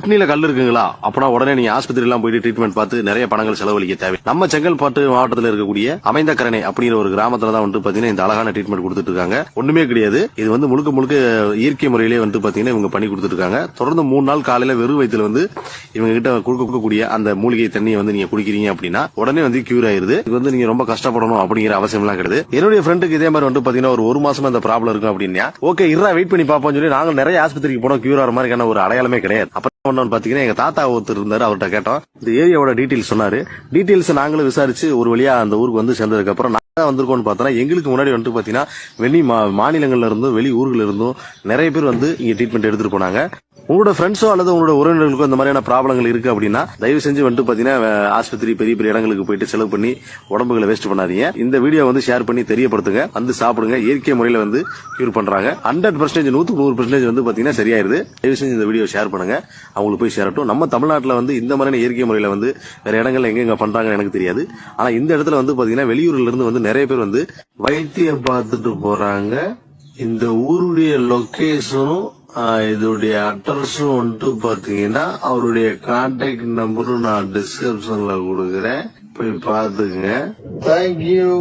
கிட்னில கல் இருக்குங்களா அப்பனா உடனே நீங்க ஆஸ்பத்திரி எல்லாம் போயிட்டு ட்ரீட்மெண்ட் பார்த்து நிறைய பணங்கள் செலவழிக்க தேவை. நம்ம செங்கல்பட்டு மாவட்டத்தில் இருக்கக்கூடிய அமைந்தக்கரணை அப்படிங்கிற ஒரு கிராமத்துல தான் வந்து பாத்தீங்கன்னா இந்த அழகான ட்ரீட்மெண்ட் கொடுத்துட்டு இருக்காங்க. ஒண்ணுமே கிடையாது, இது வந்து முழுக்க முழுக்க இயற்கை முறையிலேயே வந்து பாத்தீங்கன்னா இவங்க பண்ணி கொடுத்துட்டு இருக்காங்க. தொடர்ந்து 3 நாள் காலையில வெறும் வயிற்றுல வந்து இவங்க கிட்ட கொடுக்கக்கூடிய அந்த மூலிகை தண்ணியை வந்து நீங்க குடிக்கிறீங்க அப்படின்னா உடனே வந்து கியூர் ஆயிருது. இது வந்து நீங்க ரொம்ப கஷ்டப்படணும் அப்படிங்கிற அவசியம் எல்லாம் கிடையாது. என்னுடைய ஃப்ரெண்டுக்கு இதே மாதிரி வந்து பாத்தீங்கன்னா ஒரு மாசமா இந்த ப்ராப்ளம் இருக்கும் அப்படின்னா ஓகே இருடா வெயிட் பண்ணி பாப்போம் சொல்லி நாங்க நிறைய ஆஸ்பத்திரிக்கு போனோம், கியூர் ஆகிற மாதிரியான ஒரு அடையாளமே கிடையாது. பாத்தீங்கன்னா எங்க தாத்தா ஒருத்தர் இருந்தாரு, அவர்கிட்ட கேட்டோம். இந்த ஏரியாவோட டீடைல்ஸ் சொன்னாரு. டீடைல்ஸ் நாங்களும் விசாரிச்சு ஒரு வழியா அந்த ஊருக்கு வந்து சேர்ந்ததுக்கு அப்புறம் வந்திருக்கோம்னு பார்த்தா எங்களுக்கு முன்னாடி வந்து பாத்தீங்கன்னா வெளி மாநிலங்கள்ல இருந்தும் வெளி ஊர்ல இருந்தும் நிறைய பேர் வந்து இங்க ட்ரீட்மெண்ட் எடுத்துட்டு போனாங்க. உங்களோட ஃப்ரெண்ட்ஸோ அல்லது உங்களோட உறவினர்களுக்கோ இந்த மாதிரியான ப்ராப்ளங்கள் இருக்கு அப்படின்னா தயவு செஞ்சு வந்து பாத்தீங்கன்னா ஆஸ்பத்திரி பெரிய பெரிய இடங்களுக்கு போயிட்டு செலவு பண்ணி உடம்புகளை வேஸ்ட் பண்ணாதீங்க. இந்த வீடியோ வந்து ஷேர் பண்ணி தெரியப்படுத்துங்க, வந்து சாப்பிடுங்க. இயற்கை முறையில வந்து கியூர் பண்றாங்க. 100% 100% வந்து பாத்தீங்கன்னா சரியாயிருது. தயவு செஞ்சு இந்த வீடியோ ஷேர் பண்ணுங்க, அவங்களுக்கு போய் சேரட்டும். நம்ம தமிழ்நாட்டில் வந்து இந்த மாதிரியான இயற்கை முறையில வந்து வேற இடங்கள்ல எங்க பண்றாங்கன்னு எனக்கு தெரியாது. ஆனா இந்த இடத்துல வந்து பாத்தீங்கன்னா வெளியூர்ல இருந்து வந்து நிறைய பேர் வந்து வைத்தியம் பார்த்துட்டு போறாங்க. இந்த ஊருடைய லொகேஷனும் இதோடைய அட்ரஸும் வந்துட்டு பாத்தீங்கன்னா அவருடைய கான்டாக்ட் நம்பரும் நான் டிஸ்கிரிப்ஷன்ல கொடுக்குறேன், போய் பாத்துங்க. தேங்க்யூ.